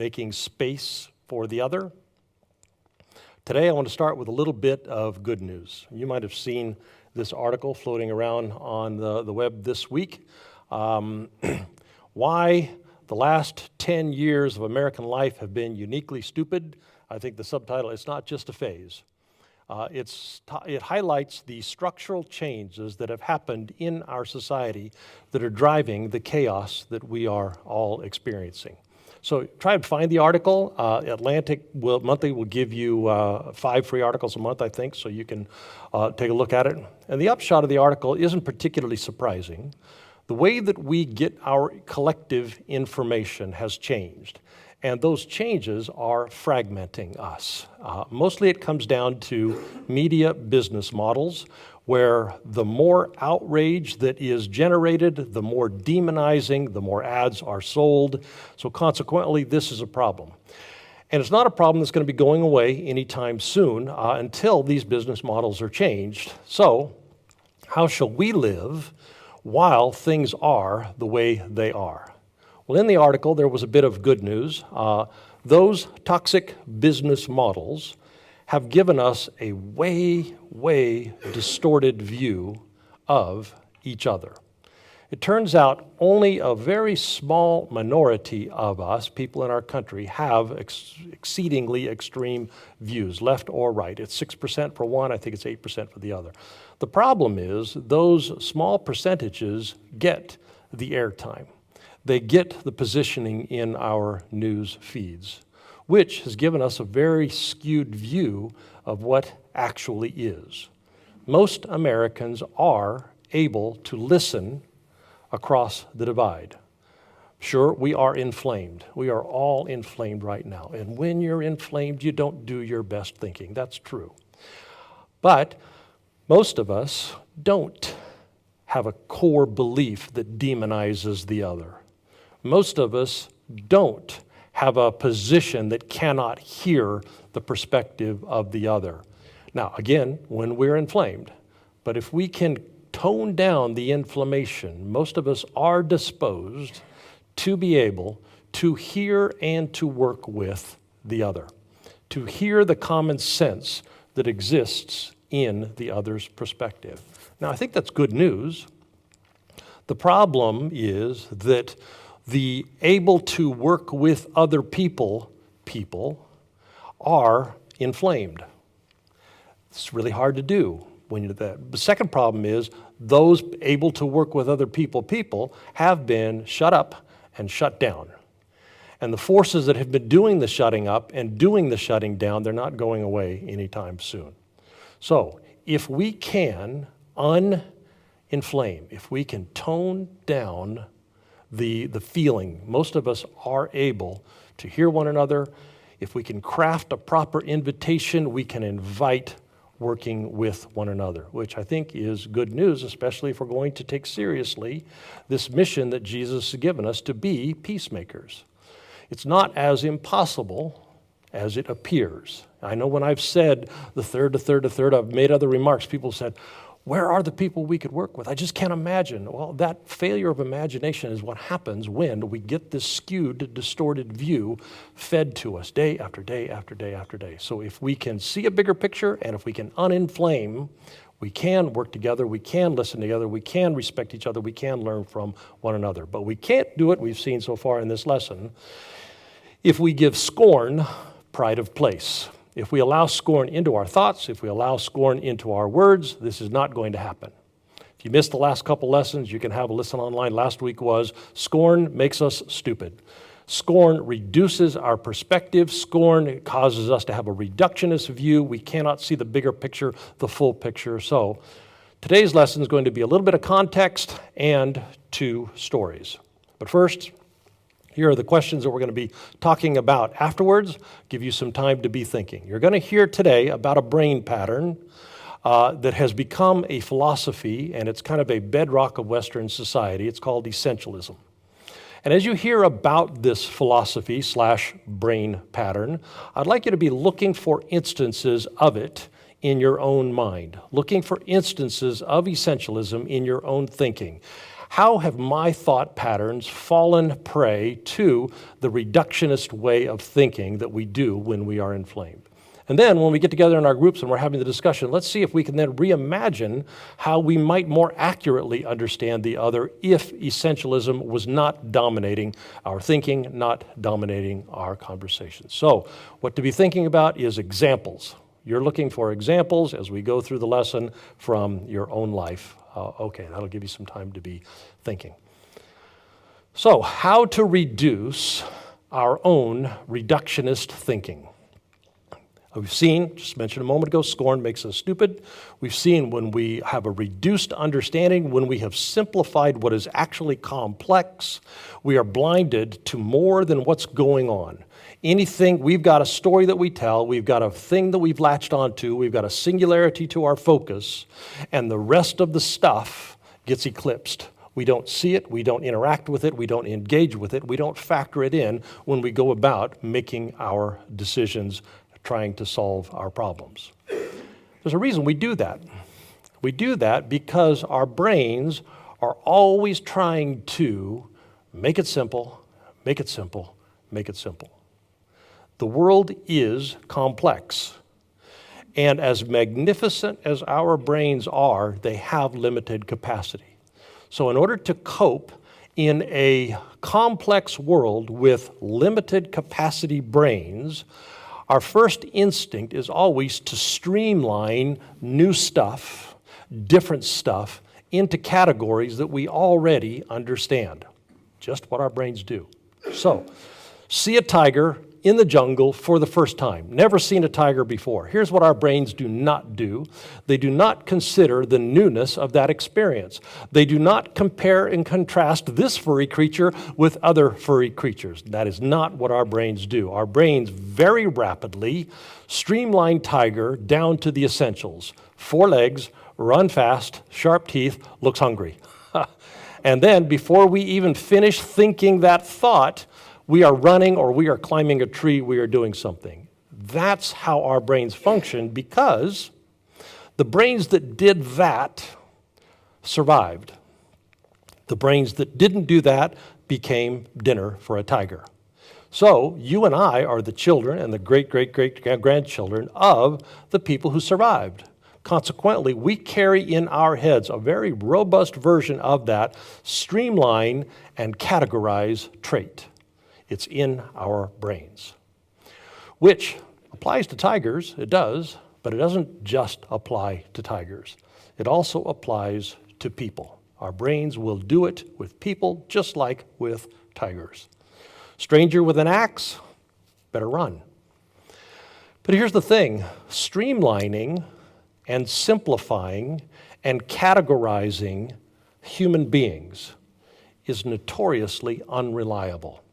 making space for the other. Today I want to start with a little bit of good news. You might have seen this article floating around on the web this week. Why the last 10 years of American life have been uniquely stupid. I think the subtitle, it's not just a phase. It highlights the structural changes that have happened in our society that are driving the chaos that we are all experiencing. So try and find the article. Atlantic Monthly will give you 5 free articles a month, I think, so you can take a look at it. And the upshot of the article isn't particularly surprising. The way that we get our collective information has changed, and those changes are fragmenting us. Mostly it comes down to media business models, where the more outrage that is generated, the more demonizing, the more ads are sold. So consequently, this is a problem. And it's not a problem that's going to be going away anytime soon until these business models are changed. So how shall we live while things are the way they are? Well, in the article, there was a bit of good news. Those toxic business models have given us a way distorted view of each other. It turns out only a very small minority of us, people in our country, have exceedingly extreme views, left or right. It's 6% for one, I think it's 8% for the other. The problem is those small percentages get the airtime. They get the positioning in our news feeds, which has given us a very skewed view of what actually is. Most Americans are able to listen across the divide. Sure, we are inflamed. We are all inflamed right now. And when you're inflamed, you don't do your best thinking. That's true. But most of us don't have a core belief that demonizes the other. Most of us don't have a position that cannot hear the perspective of the other. Now, again, when we're inflamed, but if we can tone down the inflammation, most of us are disposed to be able to hear and to work with the other, to hear the common sense that exists in the other's perspective. Now, I think that's good news. The problem is that the able to work with other people are inflamed. It's really hard to do when you do that. The second problem is those able to work with other people have been shut up and shut down. And the forces that have been doing the shutting up and doing the shutting down, they're not going away anytime soon. So if we can uninflame, if we can tone down the feeling, most of us are able to hear one another. If we can craft a proper invitation, we can invite working with one another, which I think is good news, especially if we're going to take seriously this mission that Jesus has given us to be peacemakers. It's not as impossible as it appears. I know when I've said the third, I've made other remarks, people said, where are the people we could work with? I just can't imagine. Well, that failure of imagination is what happens when we get this skewed, distorted view fed to us day after day after day after day. So if we can see a bigger picture and if we can uninflame, we can work together, we can listen together, we can respect each other, we can learn from one another. But we can't do it, we've seen so far in this lesson, if we give scorn pride of place. If we allow scorn into our thoughts, if we allow scorn into our words, this is not going to happen. If you missed the last couple lessons, you can have a listen online. Last week was scorn makes us stupid. Scorn reduces our perspective. Scorn causes us to have a reductionist view. We cannot see the bigger picture, the full picture. So today's lesson is going to be a little bit of context and 2 stories. But first, here are the questions that we're going to be talking about afterwards. Give you some time to be thinking. You're going to hear today about a brain pattern that has become a philosophy, and it's kind of a bedrock of Western society. It's called essentialism. And as you hear about this philosophy / brain pattern, I'd like you to be looking for instances of it in your own mind, looking for instances of essentialism in your own thinking. How have my thought patterns fallen prey to the reductionist way of thinking that we do when we are inflamed? And then when we get together in our groups and we're having the discussion, let's see if we can then reimagine how we might more accurately understand the other if essentialism was not dominating our thinking, not dominating our conversations. So what to be thinking about is examples. You're looking for examples as we go through the lesson from your own life. Okay, that'll give you some time to be thinking. So how to reduce our own reductionist thinking. We've seen, just mentioned a moment ago, scorn makes us stupid. We've seen when we have a reduced understanding, when we have simplified what is actually complex, we are blinded to more than what's going on. Anything, we've got a story that we tell, we've got a thing that we've latched onto, we've got a singularity to our focus, and the rest of the stuff gets eclipsed. We don't see it, we don't interact with it, we don't engage with it, we don't factor it in when we go about making our decisions, trying to solve our problems. There's a reason we do that. We do that because our brains are always trying to make it simple, make it simple, make it simple. The world is complex. And as magnificent as our brains are, they have limited capacity. So in order to cope in a complex world with limited capacity brains, our first instinct is always to streamline new stuff, different stuff, into categories that we already understand. Just what our brains do. So, see a tiger in the jungle for the first time. Never seen a tiger before. Here's what our brains do not do. They do not consider the newness of that experience. They do not compare and contrast this furry creature with other furry creatures. That is not what our brains do. Our brains very rapidly streamline tiger down to the essentials. 4 legs, run fast, sharp teeth, looks hungry. And then before we even finish thinking that thought, we are running or we are climbing a tree, we are doing something. That's how our brains function because the brains that did that survived. The brains that didn't do that became dinner for a tiger. So you and I are the children and the great-great-great-grandchildren of the people who survived. Consequently, we carry in our heads a very robust version of that streamline and categorize trait. It's in our brains, which applies to tigers, it does, but it doesn't just apply to tigers. It also applies to people. Our brains will do it with people just like with tigers. Stranger with an axe, better run. But here's the thing, streamlining and simplifying and categorizing human beings is notoriously unreliable.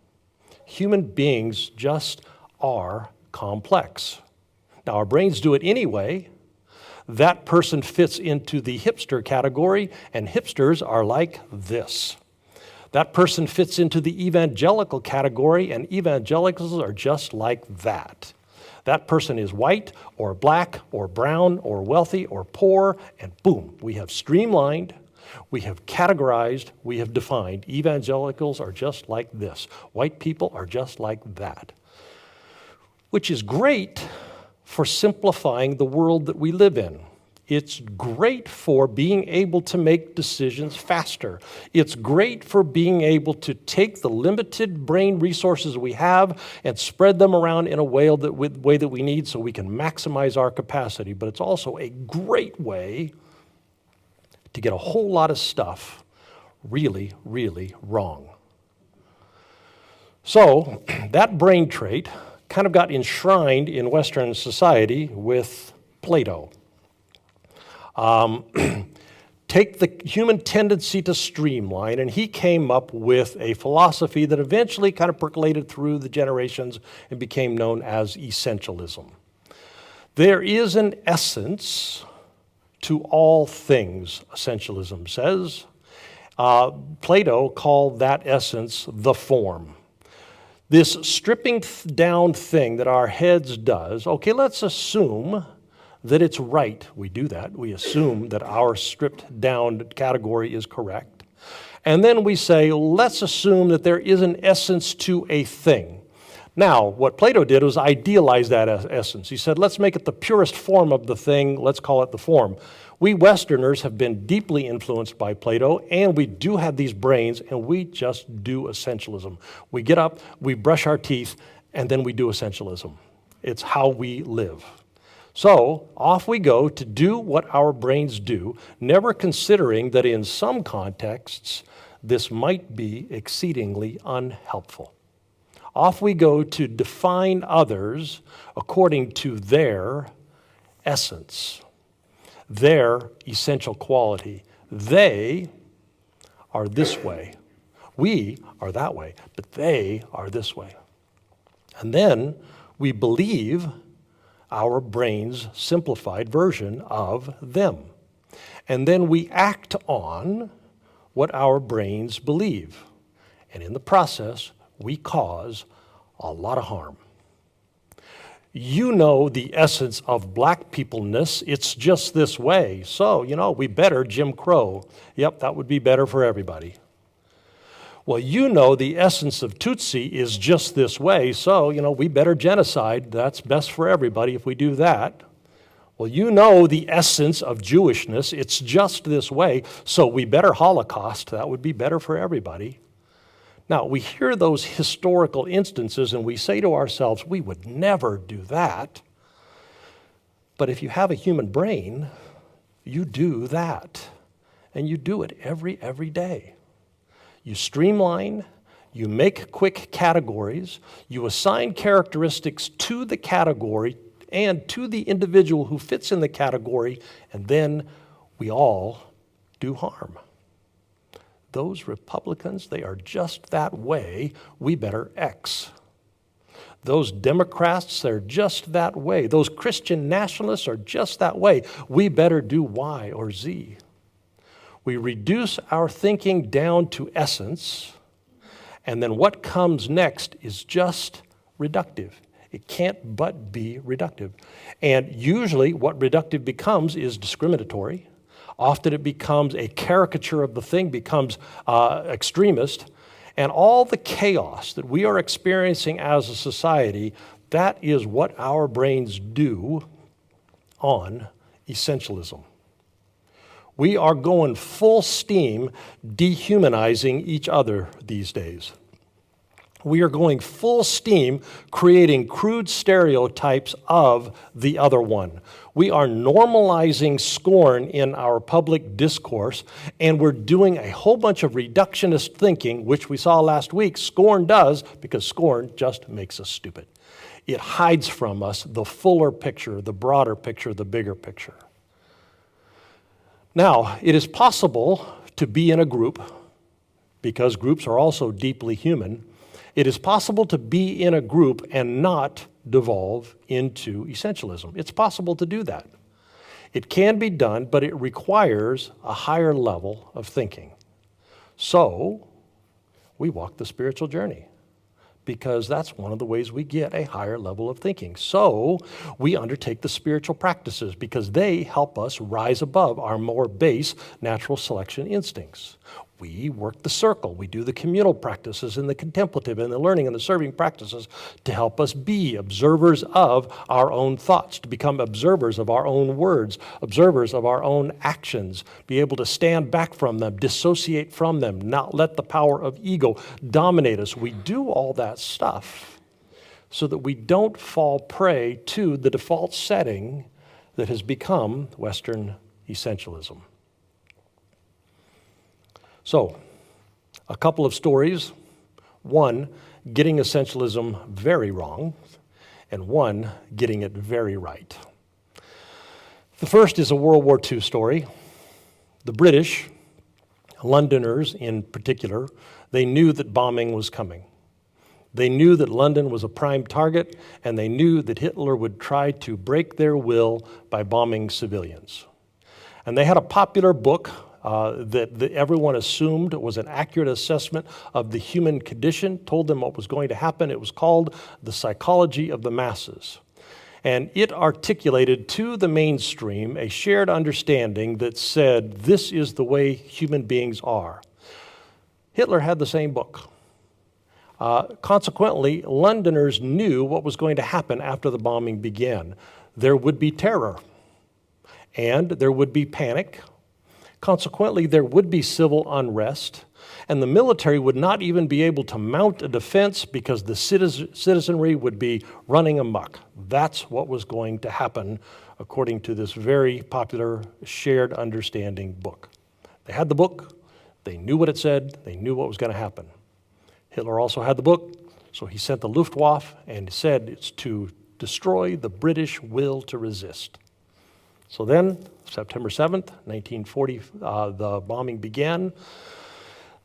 Human beings just are complex. Now, our brains do it anyway. That person fits into the hipster category, and hipsters are like this. That person fits into the evangelical category, and evangelicals are just like that. That person is white or black or brown or wealthy or poor, and boom, we have streamlined, we have categorized, we have defined. Evangelicals are just like this. White people are just like that. Which is great for simplifying the world that we live in. It's great for being able to make decisions faster. It's great for being able to take the limited brain resources we have and spread them around in a way that we need so we can maximize our capacity. But it's also a great way to get a whole lot of stuff really, really wrong. So that brain trait kind of got enshrined in Western society with Plato. Take the human tendency to streamline, and he came up with a philosophy that eventually kind of percolated through the generations and became known as essentialism. There is an essence to all things, essentialism says. Plato called that essence the form. This stripping down thing that our heads does, okay, let's assume that it's right. We do that. We assume that our stripped down category is correct. And then we say, let's assume that there is an essence to a thing. Now, what Plato did was idealize that essence. He said, let's make it the purest form of the thing, let's call it the form. We Westerners have been deeply influenced by Plato, and we do have these brains, and we just do essentialism. We get up, we brush our teeth, and then we do essentialism. It's how we live. So off we go to do what our brains do, never considering that in some contexts, this might be exceedingly unhelpful. Off we go to define others according to their essence, their essential quality. They are this way. We are that way, but they are this way. And then we believe our brain's simplified version of them. And then we act on what our brains believe. And in the process, we cause a lot of harm. You know the essence of black peopleness. It's just this way. So, we better Jim Crow. Yep, that would be better for everybody. Well, you know the essence of Tutsi is just this way. So, we better genocide. That's best for everybody if we do that. Well, you know the essence of Jewishness. It's just this way. So we better Holocaust. That would be better for everybody. Now, we hear those historical instances and we say to ourselves, we would never do that. But if you have a human brain, you do that. And you do it every day. You streamline, you make quick categories, you assign characteristics to the category and to the individual who fits in the category, and then we all do harm. Those Republicans, they are just that way. We better X. Those Democrats, they're just that way. Those Christian nationalists are just that way. We better do Y or Z. We reduce our thinking down to essence, and then what comes next is just reductive. It can't but be reductive. And usually what reductive becomes is discriminatory. Often it becomes a caricature of the thing, becomes extremist. And all the chaos that we are experiencing as a society, that is what our brains do on essentialism. We are going full steam dehumanizing each other these days. We are going full steam creating crude stereotypes of the other one. We are normalizing scorn in our public discourse, and we're doing a whole bunch of reductionist thinking, which we saw last week. Scorn does, because scorn just makes us stupid. It hides from us the fuller picture, the broader picture, the bigger picture. Now, it is possible to be in a group, because groups are also deeply human. It is possible to be in a group and not devolve into essentialism. It's possible to do that. It can be done, but it requires a higher level of thinking. So, we walk the spiritual journey, because that's one of the ways we get a higher level of thinking. So, we undertake the spiritual practices because they help us rise above our more base natural selection instincts. We work the circle. We do the communal practices and the contemplative and the learning and the serving practices to help us be observers of our own thoughts, to become observers of our own words, observers of our own actions, be able to stand back from them, dissociate from them, not let the power of ego dominate us. We do all that stuff so that we don't fall prey to the default setting that has become Western essentialism. So, a couple of stories. One, getting essentialism very wrong, and one, getting it very right. The first is a World War II story. The British, Londoners in particular, they knew that bombing was coming. They knew that London was a prime target, and they knew that Hitler would try to break their will by bombing civilians. And they had a popular book that everyone assumed was an accurate assessment of the human condition, told them what was going to happen. It was called The Psychology of the Masses. And it articulated to the mainstream a shared understanding that said, this is the way human beings are. Hitler had the same book. Consequently, Londoners knew what was going to happen after the bombing began. There would be terror, and there would be panic. Consequently, there would be civil unrest, and the military would not even be able to mount a defense because the citizenry would be running amok. That's what was going to happen, according to this very popular shared understanding book. They had the book, they knew what it said, they knew what was going to happen. Hitler also had the book, so he sent the Luftwaffe and said it's to destroy the British will to resist. So then, September 7th, 1940, the bombing began.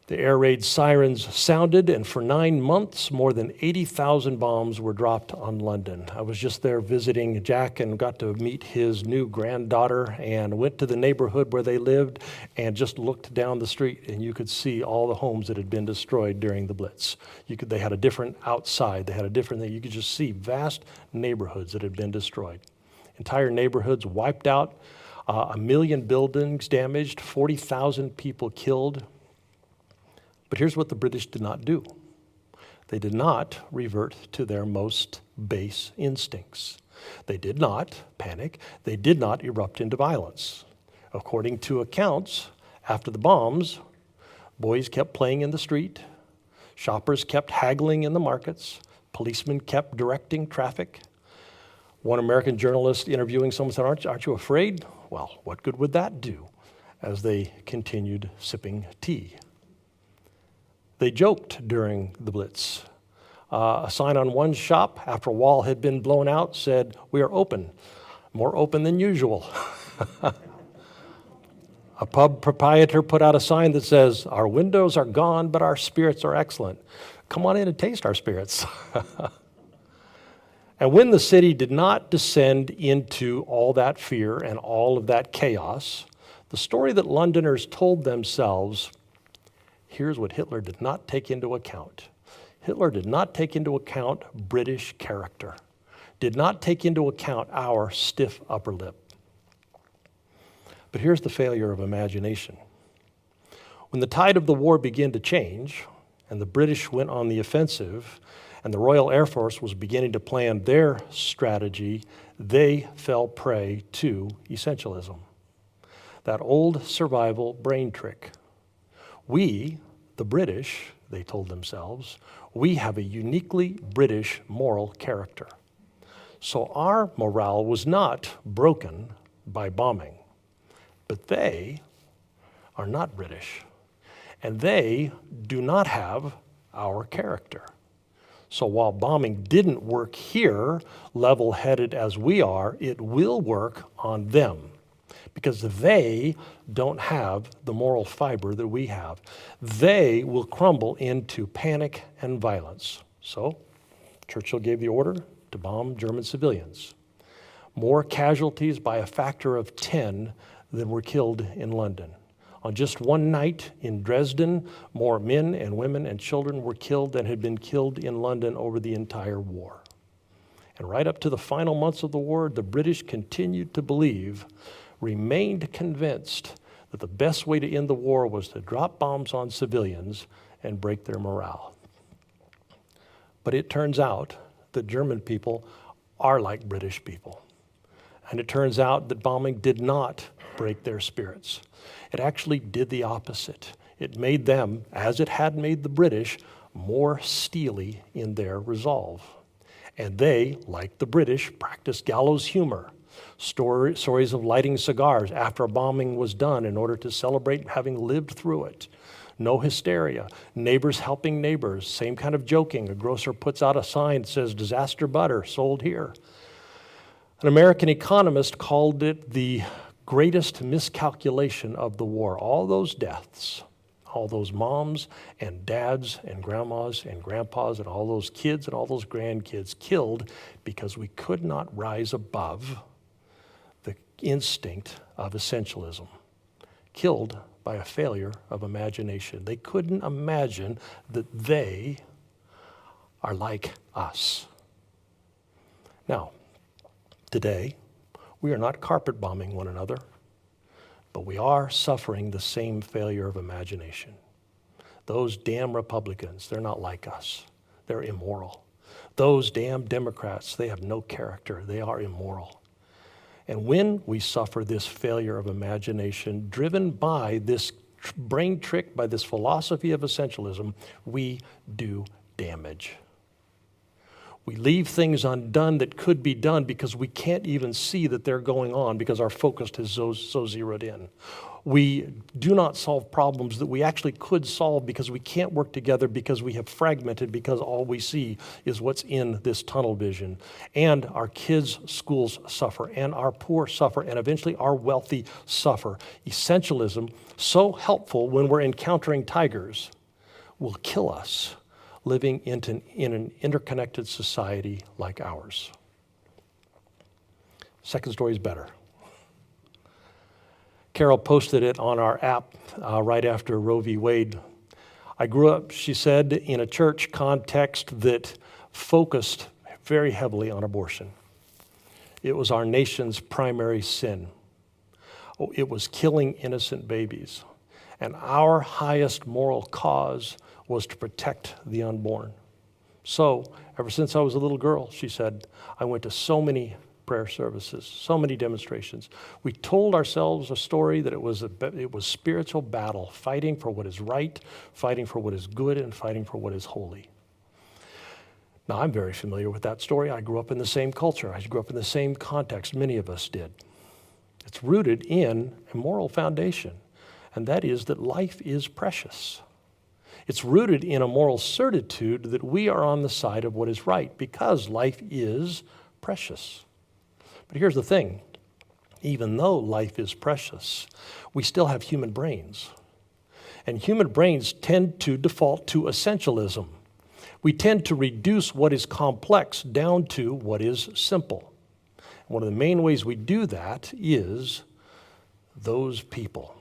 The air raid sirens sounded, and for 9 months, more than 80,000 bombs were dropped on London. I was just there visiting Jack and got to meet his new granddaughter and went to the neighborhood where they lived and just looked down the street, and you could see all the homes that had been destroyed during the Blitz. They had a different outside. They had a different thing. You could just see vast neighborhoods that had been destroyed. Entire neighborhoods wiped out, 1 million buildings damaged, 40,000 people killed. But here's what the British did not do. They did not revert to their most base instincts. They did not panic. They did not erupt into violence. According to accounts, after the bombs, boys kept playing in the street, shoppers kept haggling in the markets, policemen kept directing traffic. One American journalist interviewing someone said, aren't you afraid? Well, what good would that do? As they continued sipping tea. They joked during the Blitz. A sign on one shop, after a wall had been blown out, said, "We are open, more open than usual." A pub proprietor put out a sign that says, "Our windows are gone, but our spirits are excellent. Come on in and taste our spirits." And when the city did not descend into all that fear and all of that chaos, the story that Londoners told themselves, here's what Hitler did not take into account. Hitler did not take into account British character, did not take into account our stiff upper lip. But here's the failure of imagination. When the tide of the war began to change, and the British went on the offensive, and the Royal Air Force was beginning to plan their strategy, they fell prey to essentialism. That old survival brain trick. We, the British, they told themselves, we have a uniquely British moral character. So our morale was not broken by bombing, but they are not British, and they do not have our character. So while bombing didn't work here, level-headed as we are, it will work on them, because they don't have the moral fiber that we have. They will crumble into panic and violence. So Churchill gave the order to bomb German civilians. More casualties by a factor of 10 than were killed in London. On just one night in Dresden, more men and women and children were killed than had been killed in London over the entire war. And right up to the final months of the war, the British continued to believe, remained convinced that the best way to end the war was to drop bombs on civilians and break their morale. But it turns out that German people are like British people. And it turns out that bombing did not break their spirits. It actually did the opposite. It made them, as it had made the British, more steely in their resolve. And they, like the British, practiced gallows humor. Stories of lighting cigars after a bombing was done in order to celebrate having lived through it. No hysteria. Neighbors helping neighbors. Same kind of joking. A grocer puts out a sign that says, "Disaster butter, sold here." An American economist called it the greatest miscalculation of the war. All those deaths, all those moms and dads and grandmas and grandpas and all those kids and all those grandkids killed because we could not rise above the instinct of essentialism, killed by a failure of imagination. They couldn't imagine that they are like us. Now, today, we are not carpet bombing one another, but we are suffering the same failure of imagination. Those damn Republicans, they're not like us. They're immoral. Those damn Democrats, they have no character. They are immoral. And when we suffer this failure of imagination, driven by this brain trick, by this philosophy of essentialism, we do damage. We leave things undone that could be done because we can't even see that they're going on because our focus is so zeroed in. We do not solve problems that we actually could solve because we can't work together because we have fragmented, because all we see is what's in this tunnel vision. And our kids' schools suffer, and our poor suffer, and eventually our wealthy suffer. Essentialism, so helpful when we're encountering tigers, will kill us living in an interconnected society like ours. Second story is better. Carol posted it on our app right after Roe v. Wade. I grew up, she said, in a church context that focused very heavily on abortion. It was our nation's primary sin. It was killing innocent babies. And our highest moral cause was to protect the unborn. So, ever since I was a little girl, she said, I went to so many prayer services, so many demonstrations. We told ourselves a story that it was spiritual battle, fighting for what is right, fighting for what is good, and fighting for what is holy. Now, I'm very familiar with that story. I grew up in the same culture. I grew up in the same context. Many of us did. It's rooted in a moral foundation, and that is that life is precious. It's rooted in a moral certitude that we are on the side of what is right because life is precious. But here's the thing. Even though life is precious, we still have human brains. And human brains tend to default to essentialism. We tend to reduce what is complex down to what is simple. One of the main ways we do that is those people.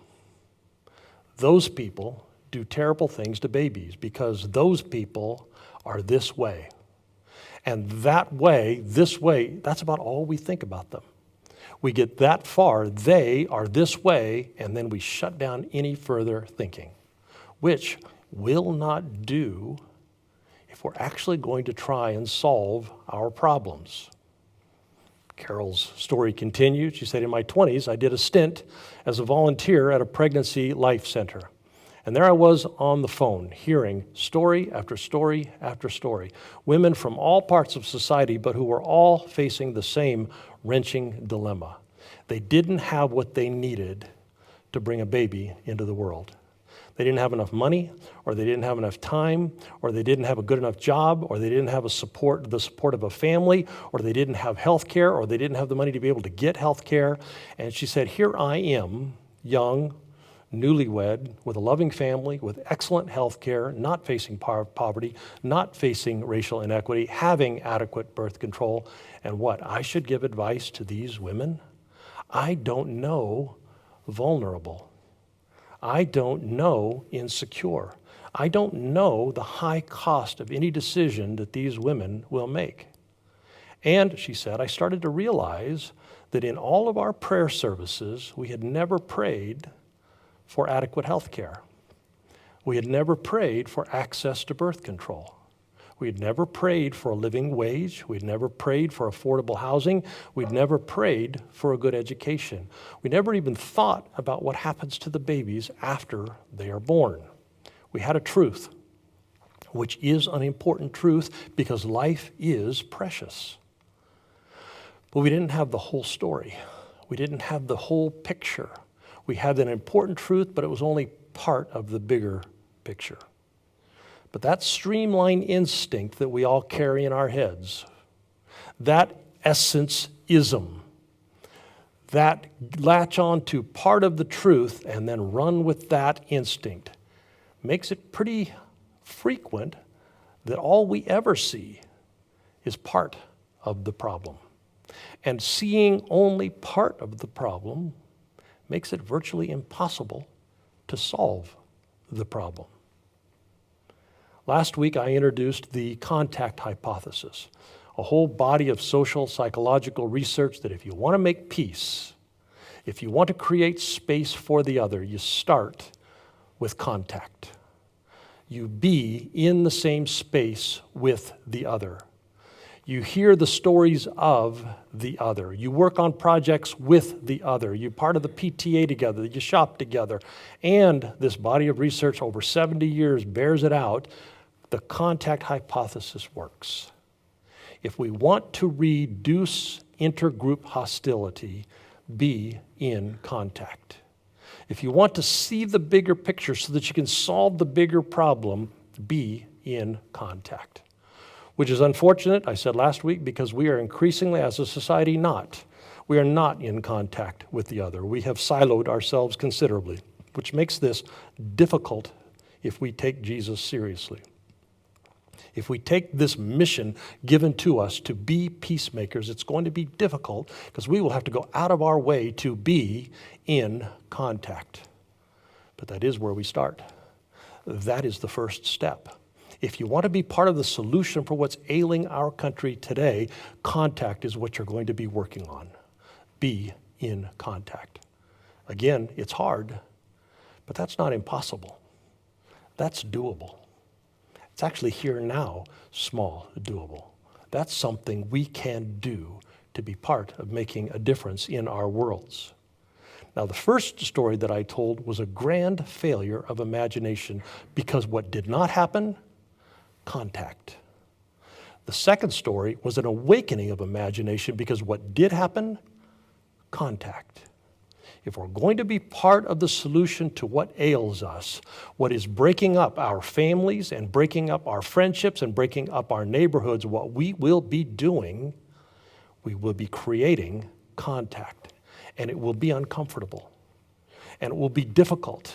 Those people do terrible things to babies because those people are this way. And that way, this way, that's about all we think about them. We get that far, they are this way, and then we shut down any further thinking, which will not do if we're actually going to try and solve our problems. Carol's story continued. She said, in my 20s, I did a stint as a volunteer at a pregnancy life center. And there I was on the phone, hearing story after story after story. Women from all parts of society, but who were all facing the same wrenching dilemma. They didn't have what they needed to bring a baby into the world. They didn't have enough money, or they didn't have enough time, or they didn't have a good enough job, or they didn't have the support of a family, or they didn't have health care, or they didn't have the money to be able to get health care. And she said, here I am, young, newlywed, with a loving family, with excellent health care, not facing poverty, not facing racial inequity, having adequate birth control. And what? I should give advice to these women? I don't know vulnerable. I don't know insecure. I don't know the high cost of any decision that these women will make. And, she said, I started to realize that in all of our prayer services, we had never prayed for adequate health care. We had never prayed for access to birth control. We had never prayed for a living wage. We'd never prayed for affordable housing. We'd never prayed for a good education. We never even thought about what happens to the babies after they are born. We had a truth, which is an important truth because life is precious. But we didn't have the whole story. We didn't have the whole picture. We had an important truth, but it was only part of the bigger picture. But that streamline instinct that we all carry in our heads, that essence-ism, that latch on to part of the truth and then run with that instinct, makes it pretty frequent that all we ever see is part of the problem. And seeing only part of the problem makes it virtually impossible to solve the problem. Last week, I introduced the contact hypothesis, a whole body of social psychological research that if you want to make peace, if you want to create space for the other, you start with contact. You be in the same space with the other. You hear the stories of the other. You work on projects with the other. You're part of the PTA together. You shop together. And this body of research over 70 years bears it out. The contact hypothesis works. If we want to reduce intergroup hostility, be in contact. If you want to see the bigger picture so that you can solve the bigger problem, be in contact. Which is unfortunate, I said last week, because we are increasingly, as a society, we are not in contact with the other. We have siloed ourselves considerably, which makes this difficult if we take Jesus seriously. If we take this mission given to us to be peacemakers, it's going to be difficult because we will have to go out of our way to be in contact. But that is where we start. That is the first step. If you want to be part of the solution for what's ailing our country today, contact is what you're going to be working on. Be in contact. Again, it's hard, but that's not impossible. That's doable. It's actually here now, small, doable. That's something we can do to be part of making a difference in our worlds. Now, the first story that I told was a grand failure of imagination because what did not happen? Contact. The second story was an awakening of imagination because what did happen? Contact. If we're going to be part of the solution to what ails us, what is breaking up our families and breaking up our friendships and breaking up our neighborhoods, what we will be doing, we will be creating contact. And it will be uncomfortable. And it will be difficult.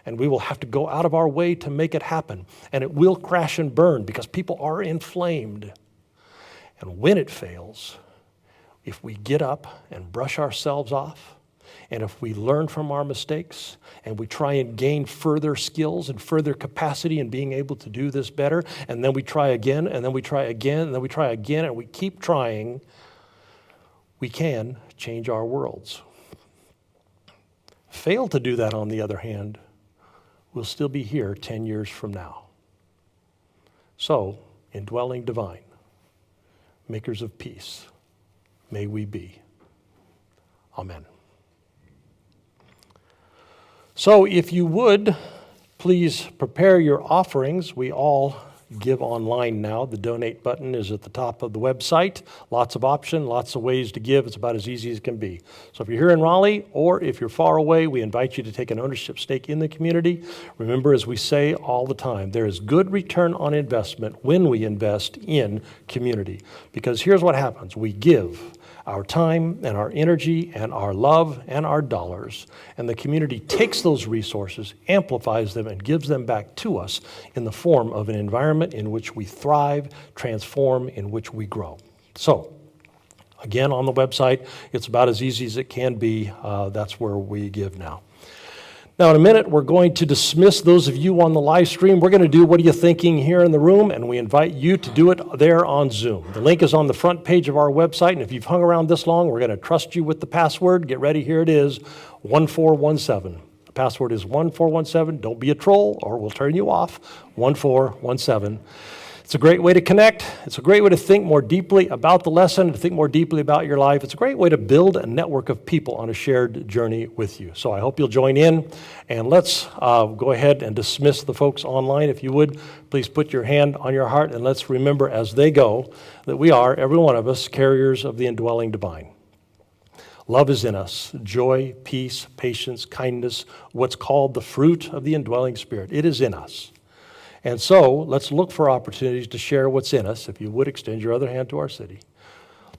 And we will have to go out of our way to make it happen. And it will crash and burn because people are inflamed. And when it fails, if we get up and brush ourselves off, and if we learn from our mistakes and we try and gain further skills and further capacity in being able to do this better, and then we try again, and then we try again, and then we try again, and we keep trying, we can change our worlds. Fail to do that, on the other hand, we'll still be here 10 years from now. So, indwelling divine, makers of peace, may we be. Amen. So if you would, please prepare your offerings. We all give online now. The donate button is at the top of the website. Lots of options, lots of ways to give. It's about as easy as it can be. So if you're here in Raleigh or if you're far away, we invite you to take an ownership stake in the community. Remember, as we say all the time, there is good return on investment when we invest in community. Because here's what happens. We give our time and our energy and our love and our dollars, and the community takes those resources, amplifies them, and gives them back to us in the form of an environment in which we thrive, transform, in which we grow. So, again, on the website, it's about as easy as it can be. That's where we give now. Now, in a minute, we're going to dismiss those of you on the live stream. We're going to do What Are You Thinking here in the room, and we invite you to do it there on Zoom. The link is on the front page of our website, and if you've hung around this long, we're going to trust you with the password. Get ready, here it is, 1417. The password is 1417. Don't be a troll, or we'll turn you off, 1417. It's a great way to connect. It's a great way to think more deeply about the lesson, to think more deeply about your life. It's a great way to build a network of people on a shared journey with you. So I hope you'll join in, and let's go ahead and dismiss the folks online. If you would, please put your hand on your heart, and let's remember as they go that we are, every one of us, carriers of the indwelling divine. Love is in us, joy, peace, patience, kindness, what's called the fruit of the indwelling spirit. It is in us. And so, let's look for opportunities to share what's in us. If you would, extend your other hand to our city.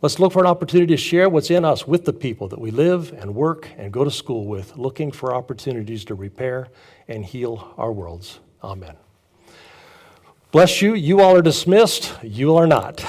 Let's look for an opportunity to share what's in us with the people that we live and work and go to school with, looking for opportunities to repair and heal our worlds. Amen. Bless you. You all are dismissed. You are not.